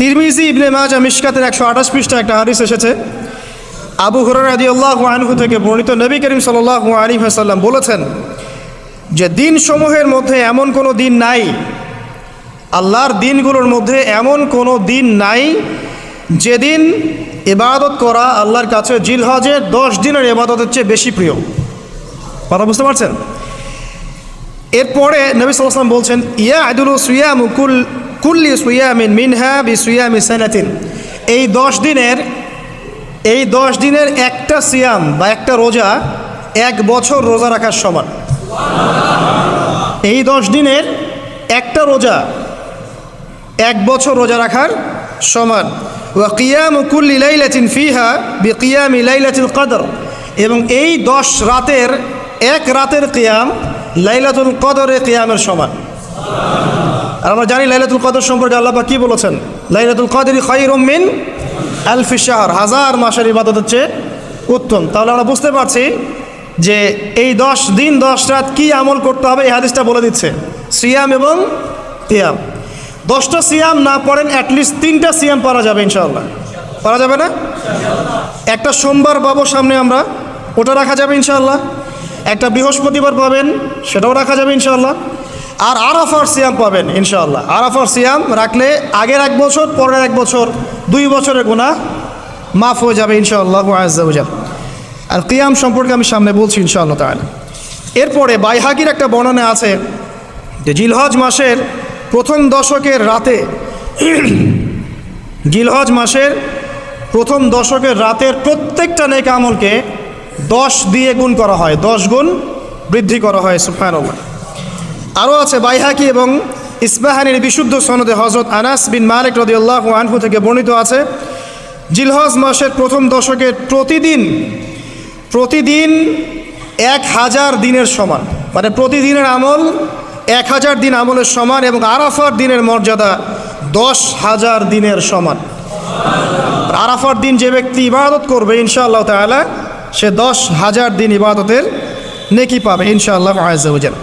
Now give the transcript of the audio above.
তিরমিজি, ইবনে মাজাহ, মিশকাতের 128 পৃষ্ঠা একটা হাদিস এসেছে। আবু হুরায়রা রাদিয়াল্লাহু আনহু থেকে বর্ণিত, নবী করিম সাল্লাল্লাহু আলাইহি ওয়াসাল্লাম বলেছেন যে দিনসমূহের মধ্যে এমন কোনো দিন নাই, আল্লাহর দিনগুলোর মধ্যে এমন কোনো দিন নাই যেদিন ইবাদত করা আল্লাহর কাছে জিলহজের 10 দিনের ইবাদতের চেয়ে বেশি প্রিয়। কথা বুঝতে পারছেন? এরপরে নবী সাল্লাল্লাহু আলাইহি ওয়াসাল্লাম বলছেন, ইয়া আদুলু সিয়ামু কুল্লি সিয়ামিন মিনহা বিসিয়ামি সানাতিন। এই 10 দিনের একটা সিয়াম বা একটা রোজা 1 বছর রোজা রাখার সমান। এই 10 দিনের একটা রোজা 1 বছর রোজা রাখার সমান। ওয়া কিয়ামু কুল্লি লাইলাতিন ফিহা বিকিয়ামি লাইলাতুল কদর। এবং এই 10 রাতের এক রাতের কিয়াম লাইলাতুল কদরের কিয়ামের সমান। আর আমরা জানি লাইলাতুল কদর সম্পর্কে আল্লাহ পাক কি বলেছেন, লাইলাতুল কদরি খায়রুম মিন আলফি শাহর, 1000 মাসের ইবাদতের চেয়ে উত্তম। তাহলে আমরা বুঝতে পারছি যে এই 10 দিন 10 রাত কি আমল করতে হবে, এই হাদিসটা বলে দিচ্ছে। সিয়াম এবং কিয়াম। 10টা সিয়াম না পড়েন, অ্যাটলিস্ট 3টা সিয়াম পারা যাবে ইনশাআল্লাহ। পারা যাবে না? একটা সোমবার পাবো সামনে আমরা, ওটা রাখা যাবে ইনশাআল্লাহ। একটা বৃহস্পতিবার পাবেন, সেটাও রাখা যাবে ইনশাআল্লাহ। আর আরাফার সিয়াম পাবেন ইনশাআল্লাহ। আরাফার সিয়াম রাখলে আগের 1 বছর পরের 1 বছর 2 বছরের গুনাহ মাফ হয়ে যাবে ইনশাআল্লাহ আযজা ওয়া জাল্লা। আর কিয়াম সম্পর্কে আমি সামনে বলছি ইনশাআল্লাহ তাআলা। এরপরে বাইহাকির একটা বর্ণনা আছে যে জিলহজ মাসের প্রথম দশকের রাতে, জিলহজ মাসের প্রথম দশকের রাতের প্রত্যেকটা নেক আমলকে 10 দিয়ে গুণ করা হয়, 10 গুণ বৃদ্ধি করা হয়। সুবহানাল্লাহ। আরও আছে বাইহাকি এবং ইসবাহানির বিশুদ্ধ সনদে হযরত আনাস বিন মালিক রাদিয়াল্লাহু আনহু থেকে বর্ণিত আছে, জিলহজ মাসের প্রথম দশকের প্রতিদিন 1000 দিনের সমান, মানে প্রতিদিনের আমল 1000 দিন আমলের সমান, এবং আরাফার দিনের মর্যাদা 10,000 দিনের সমান। আরাফার দিন যে ব্যক্তি ইবাদত করবে ইনশাআল্লাহ তাআলা, সে 10,000 দিন ইবাদতের নেকি পাবে ইনশাআল্লাহ আযজা ওয়া জাল্লা।